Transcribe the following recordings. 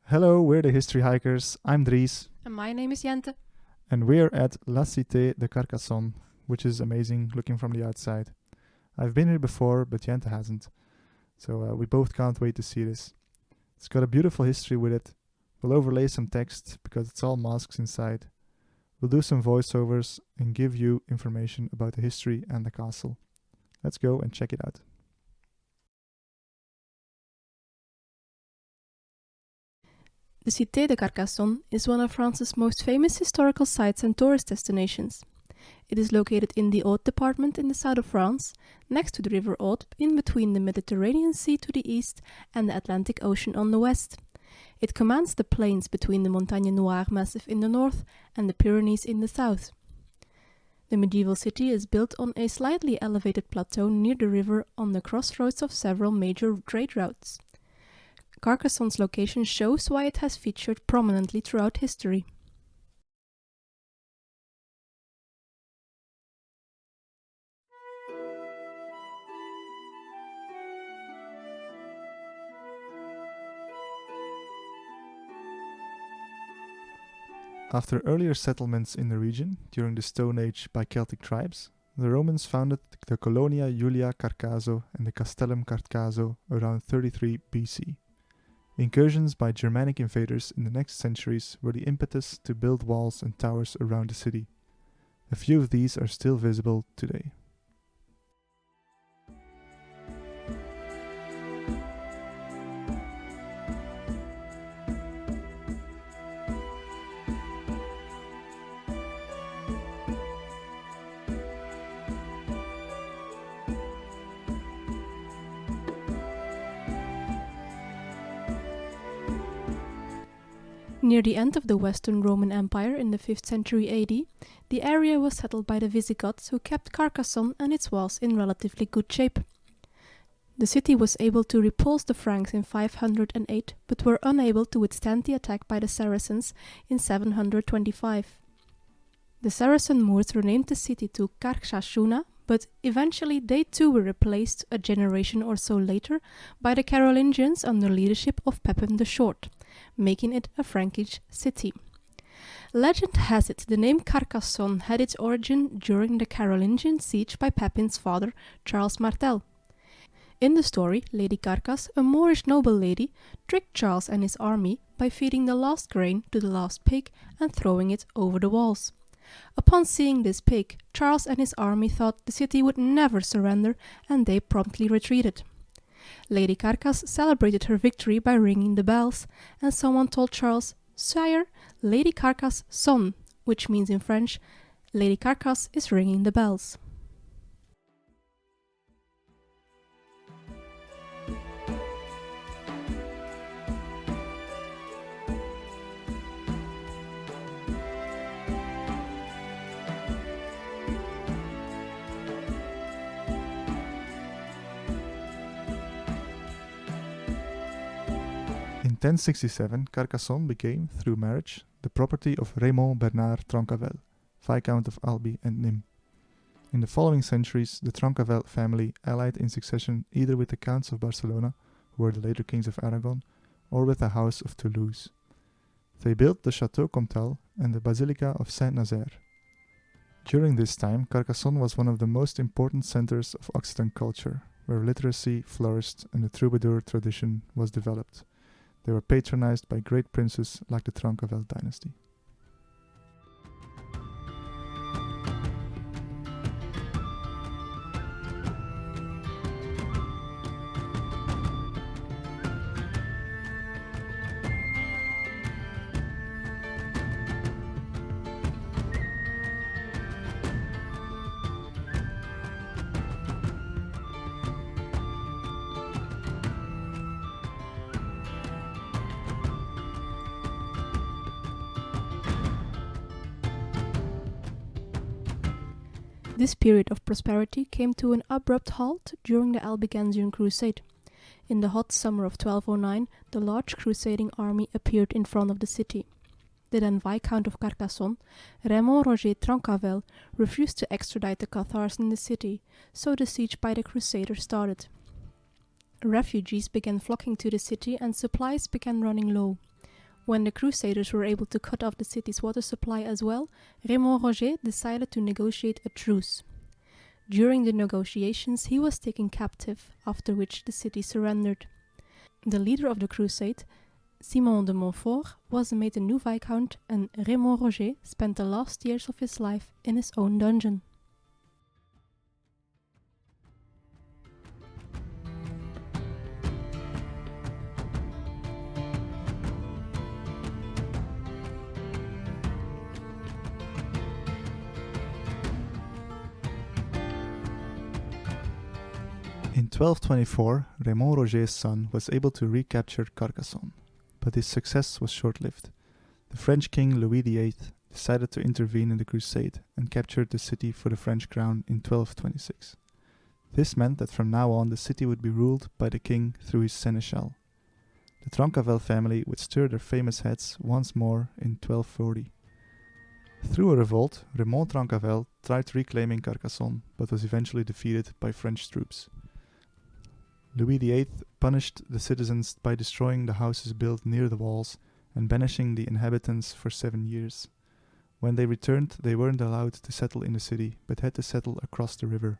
Hello, we're the History Hikers. I'm Dries. And my name is Jente. And we're at La Cité de Carcassonne, which is amazing looking from the outside. I've been here before, but Jente hasn't. So we both can't wait to see this. It's got a beautiful history with it. We'll overlay some text because it's all masks inside. We'll do some voiceovers and give you information about the history and the castle. Let's go and check it out. The Cité de Carcassonne is one of France's most famous historical sites and tourist destinations. It is located in the Oude department in the south of France, next to the river Oude, in between the Mediterranean Sea to the east and the Atlantic Ocean on the west. It commands the plains between the Montagne Noire massif in the north and the Pyrenees in the south. The medieval city is built on a slightly elevated plateau near the river on the crossroads of several major trade routes. Carcassonne's location shows why it has featured prominently throughout history. After earlier settlements in the region during the Stone Age by Celtic tribes, the Romans founded the Colonia Julia Carcaso and the Castellum Carcaso around 33 BC. Incursions by Germanic invaders in the next centuries were the impetus to build walls and towers around the city. A few of these are still visible today. Near the end of the Western Roman Empire in the 5th century AD, the area was settled by the Visigoths, who kept Carcassonne and its walls in relatively good shape. The city was able to repulse the Franks in 508, but were unable to withstand the attack by the Saracens in 725. The Saracen Moors renamed the city to Carcassonne, but eventually they too were replaced a generation or so later by the Carolingians under leadership of Pepin the Short, making it a Frankish city. Legend has it the name Carcassonne had its origin during the Carolingian siege by Pepin's father, Charles Martel. In the story, Lady Carcass, a Moorish noble lady, tricked Charles and his army by feeding the last grain to the last pig and throwing it over the walls. Upon seeing this pig, Charles and his army thought the city would never surrender, and they promptly retreated. Lady Carcass celebrated her victory by ringing the bells, and someone told Charles, "Sire, Lady Carcass' son," which means in French, Lady Carcass is ringing the bells. In 1067, Carcassonne became, through marriage, the property of Raymond Bernard Trencavel, Viscount of Albi and Nîmes. In the following centuries, the Trencavel family allied in succession either with the Counts of Barcelona, who were the later kings of Aragon, or with the House of Toulouse. They built the Chateau Comtal and the Basilica of Saint-Nazaire. During this time, Carcassonne was one of the most important centers of Occitan culture, where literacy flourished and the troubadour tradition was developed. They were patronized by great princes like the Trencavel dynasty. This period of prosperity came to an abrupt halt during the Albigensian Crusade. In the hot summer of 1209, the large crusading army appeared in front of the city. The then Viscount of Carcassonne, Raymond Roger Trencavel, refused to extradite the Cathars in the city, so the siege by the Crusaders started. Refugees began flocking to the city and supplies began running low. When the Crusaders were able to cut off the city's water supply as well, Raymond Roger decided to negotiate a truce. During the negotiations, he was taken captive, after which the city surrendered. The leader of the crusade, Simon de Montfort, was made a new viscount, and Raymond Roger spent the last years of his life in his own dungeon. In 1224, Raymond Roger's son was able to recapture Carcassonne, but his success was short-lived. The French king Louis VIII decided to intervene in the crusade and captured the city for the French crown in 1226. This meant that from now on the city would be ruled by the king through his seneschal. The Trencavel family would stir their famous heads once more in 1240. Through a revolt, Raymond Trencavel tried reclaiming Carcassonne, but was eventually defeated by French troops. Louis VIII punished the citizens by destroying the houses built near the walls and banishing the inhabitants for 7 years. When they returned, they weren't allowed to settle in the city, but had to settle across the river.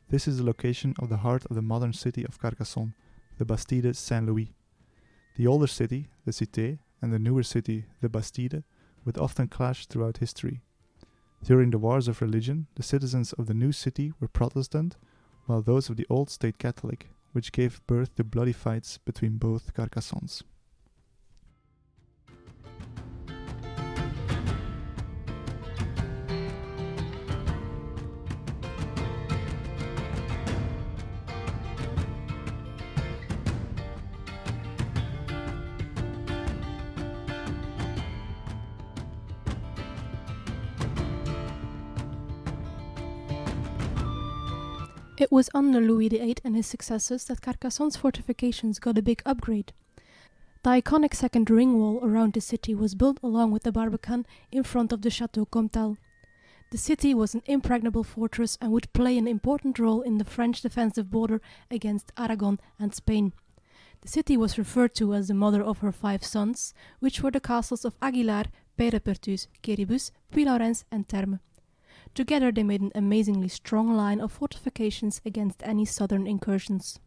This is the location of the heart of the modern city of Carcassonne, the Bastide Saint-Louis. The older city, the Cité, and the newer city, the Bastide, would often clash throughout history. During the wars of religion, the citizens of the new city were Protestant, while those of the old stayed Catholic, which gave birth to bloody fights between both Carcassonnes. It was under Louis VIII and his successors that Carcassonne's fortifications got a big upgrade. The iconic second ring wall around the city was built along with the Barbican in front of the Chateau Comtal. The city was an impregnable fortress and would play an important role in the French defensive border against Aragon and Spain. The city was referred to as the mother of her 5 sons, which were the castles of Aguilar, Peyrepertus, Quéribus, Puylaurens and Termes. Together they made an amazingly strong line of fortifications against any southern incursions.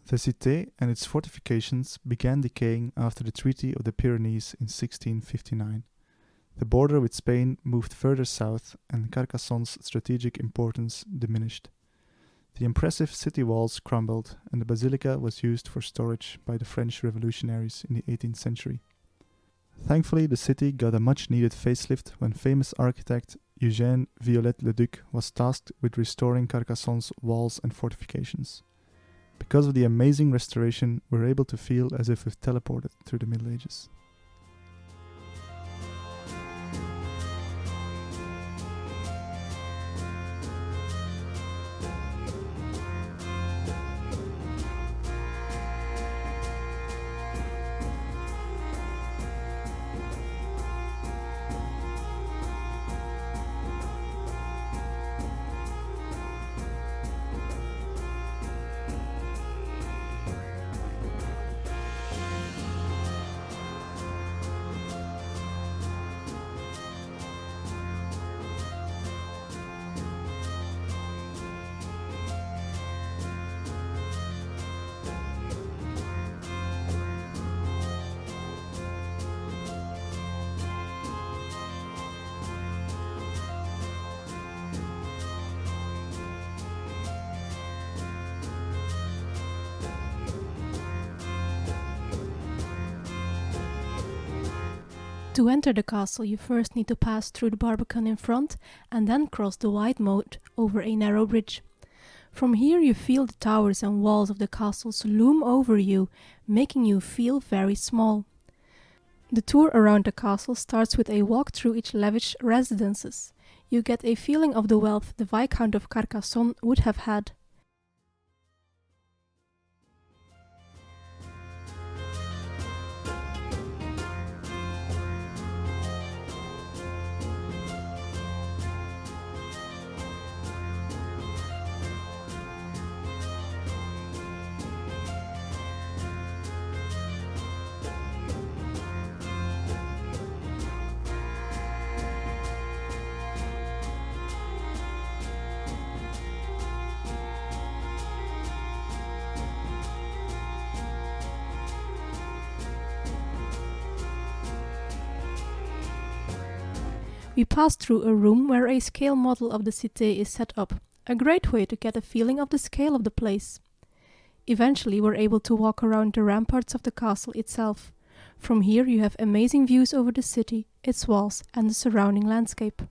The Cité and its fortifications began decaying after the Treaty of the Pyrenees in 1659. The border with Spain moved further south and Carcassonne's strategic importance diminished. The impressive city walls crumbled and the basilica was used for storage by the French revolutionaries in the 18th century. Thankfully, the city got a much-needed facelift when famous architect Eugène Viollet-le-Duc was tasked with restoring Carcassonne's walls and fortifications. Because of the amazing restoration, we're able to feel as if we've teleported through the Middle Ages. To enter the castle, you first need to pass through the Barbican in front and then cross the wide moat over a narrow bridge. From here you feel the towers and walls of the castles loom over you, making you feel very small. The tour around the castle starts with a walk through each lavish residences. You get a feeling of the wealth the Viscount of Carcassonne would have had. We pass through a room where a scale model of the cité is set up, a great way to get a feeling of the scale of the place. Eventually we're able to walk around the ramparts of the castle itself. From here you have amazing views over the city, its walls and the surrounding landscape.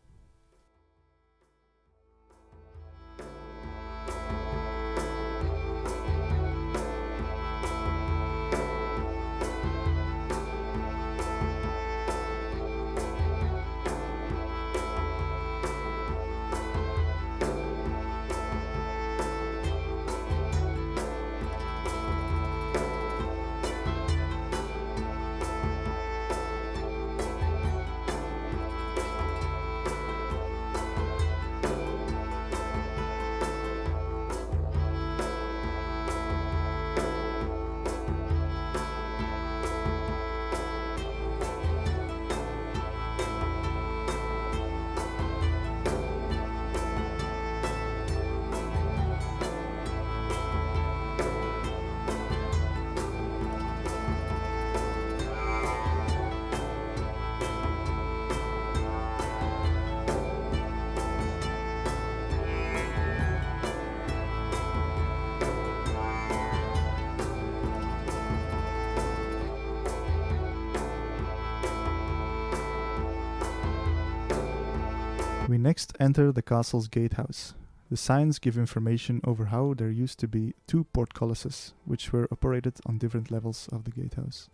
We next enter the castle's gatehouse. The signs give information over how there used to be 2 portcullises, which were operated on different levels of the gatehouse.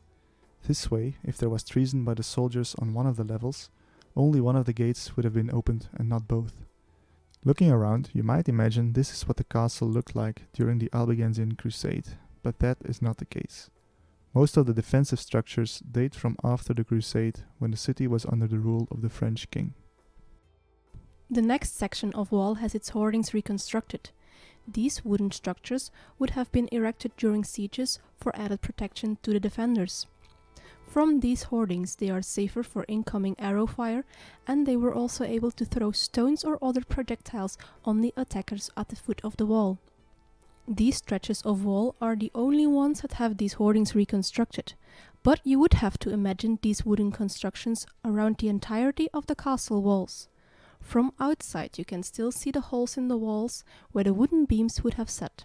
This way, if there was treason by the soldiers on one of the levels, only one of the gates would have been opened and not both. Looking around, you might imagine this is what the castle looked like during the Albigensian Crusade, but that is not the case. Most of the defensive structures date from after the Crusade, when the city was under the rule of the French king. The next section of wall has its hoardings reconstructed. These wooden structures would have been erected during sieges for added protection to the defenders. From these hoardings they are safer for incoming arrow fire, and they were also able to throw stones or other projectiles on the attackers at the foot of the wall. These stretches of wall are the only ones that have these hoardings reconstructed, but you would have to imagine these wooden constructions around the entirety of the castle walls. From outside you can still see the holes in the walls where the wooden beams would have sat.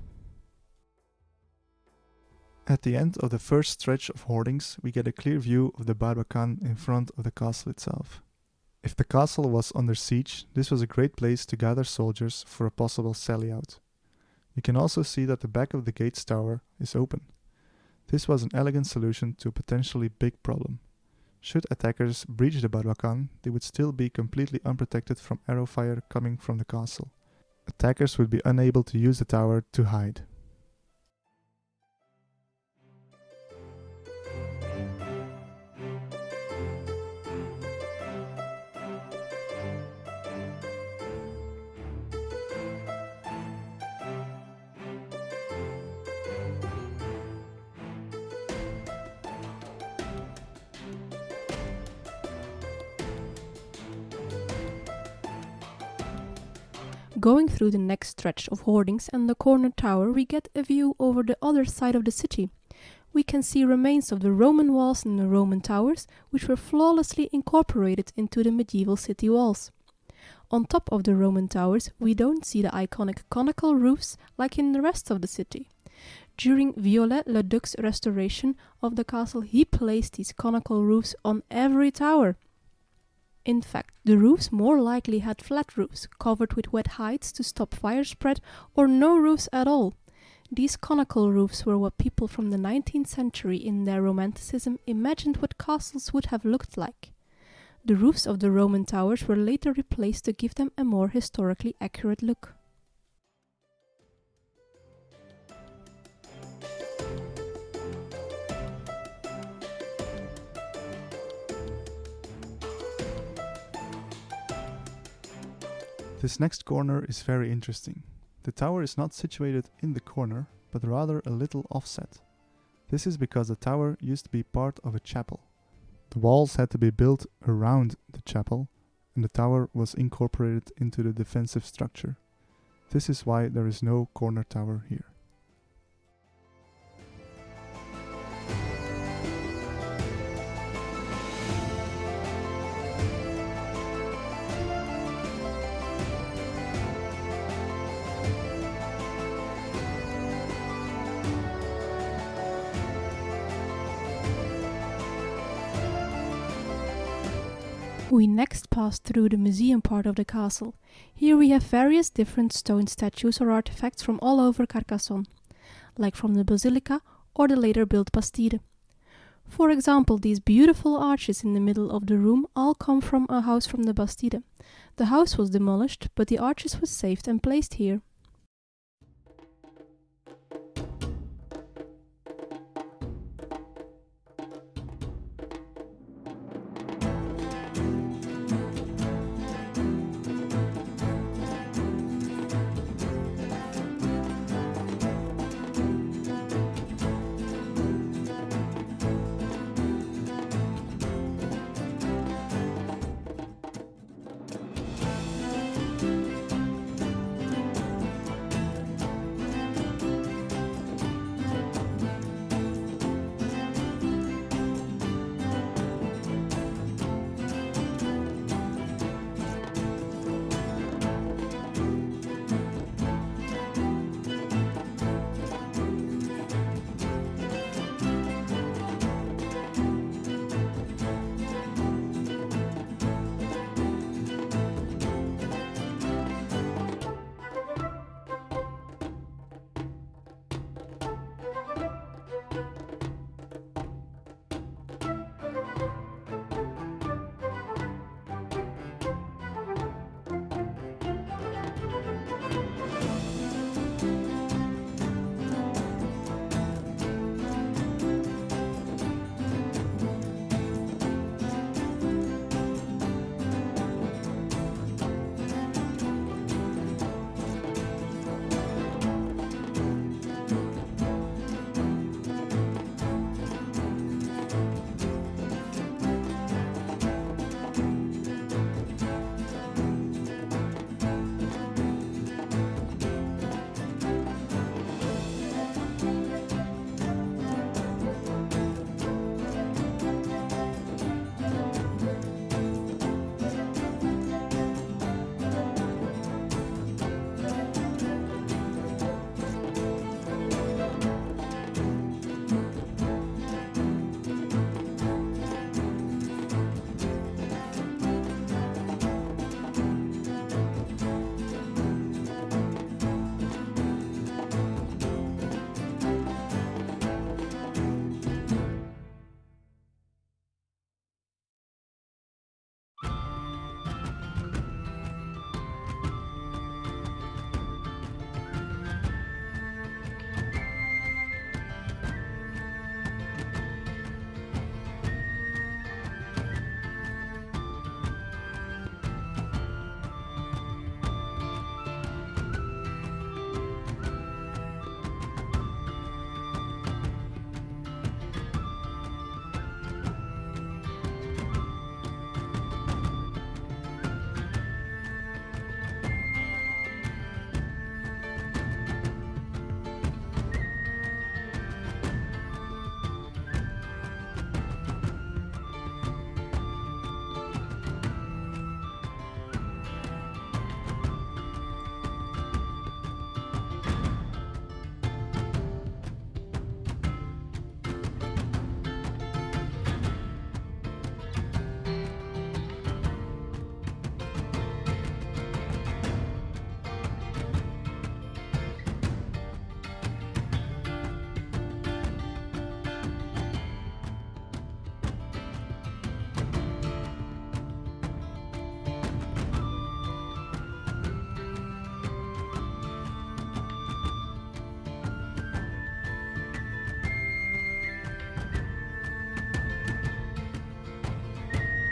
At the end of the first stretch of hoardings, we get a clear view of the Barbican in front of the castle itself. If the castle was under siege, this was a great place to gather soldiers for a possible sally-out. You can also see that the back of the gate's tower is open. This was an elegant solution to a potentially big problem. Should attackers breach the Barbican, they would still be completely unprotected from arrow fire coming from the castle. Attackers would be unable to use the tower to hide. Going through the next stretch of hoardings and the corner tower, we get a view over the other side of the city. We can see remains of the Roman walls and the Roman towers, which were flawlessly incorporated into the medieval city walls. On top of the Roman towers, we don't see the iconic conical roofs like in the rest of the city. During Viollet-le-Duc's restoration of the castle, he placed these conical roofs on every tower. In fact, the roofs more likely had flat roofs, covered with wet hides to stop fire spread, or no roofs at all. These conical roofs were what people from the 19th century in their romanticism imagined what castles would have looked like. The roofs of the Roman towers were later replaced to give them a more historically accurate look. This next corner is very interesting. The tower is not situated in the corner, but rather a little offset. This is because the tower used to be part of a chapel. The walls had to be built around the chapel, and the tower was incorporated into the defensive structure. This is why there is no corner tower here. We next pass through the museum part of the castle. Here we have various different stone statues or artifacts from all over Carcassonne, like from the basilica or the later built Bastide. For example, these beautiful arches in the middle of the room all come from a house from the Bastide. The house was demolished, but the arches were saved and placed here.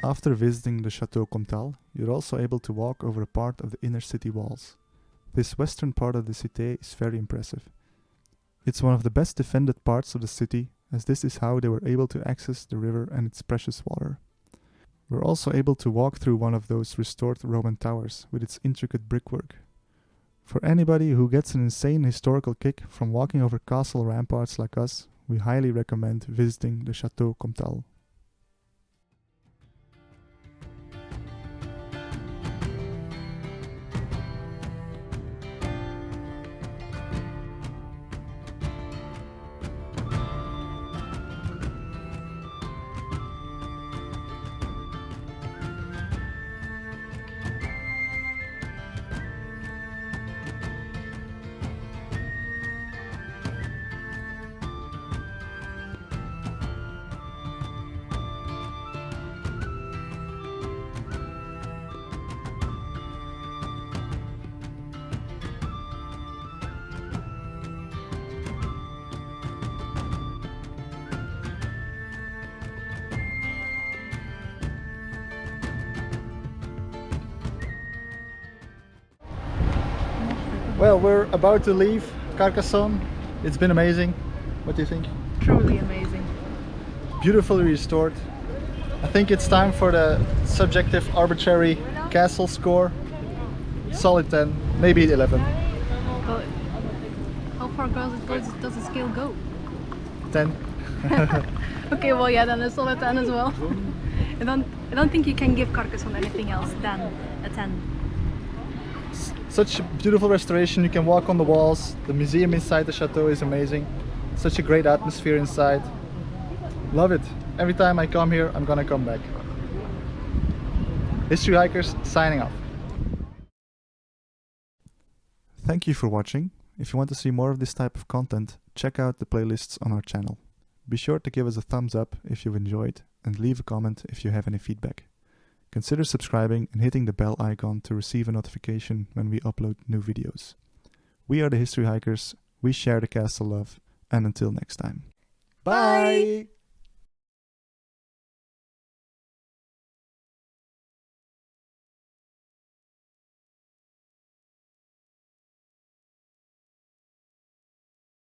After visiting the Chateau Comtal, you're also able to walk over a part of the inner city walls. This western part of the cité is very impressive. It's one of the best defended parts of the city, as this is how they were able to access the river and its precious water. We're also able to walk through one of those restored Roman towers with its intricate brickwork. For anybody who gets an insane historical kick from walking over castle ramparts like us, we highly recommend visiting the Chateau Comtal. Well, we're about to leave Carcassonne. It's been amazing. What do you think? Truly amazing. Beautifully restored. I think it's time for the subjective arbitrary castle score. Solid 10, maybe 11. But how far does the scale go? 10. Okay, well yeah, then a solid 10 as well. I don't think you can give Carcassonne anything else than a 10. Such a beautiful restoration. You can walk on the walls. The museum inside the chateau is amazing. Such a great atmosphere inside. Love it. Every time I come here, I'm gonna come back. History Hikers signing off. Thank you for watching. If you want to see more of this type of content, check out the playlists on our channel. Be sure to give us a thumbs up if you've enjoyed and leave a comment if you have any feedback. Consider subscribing and hitting the bell icon to receive a notification when we upload new videos. We are the History Hikers, we share the castle love, and until next time. Bye!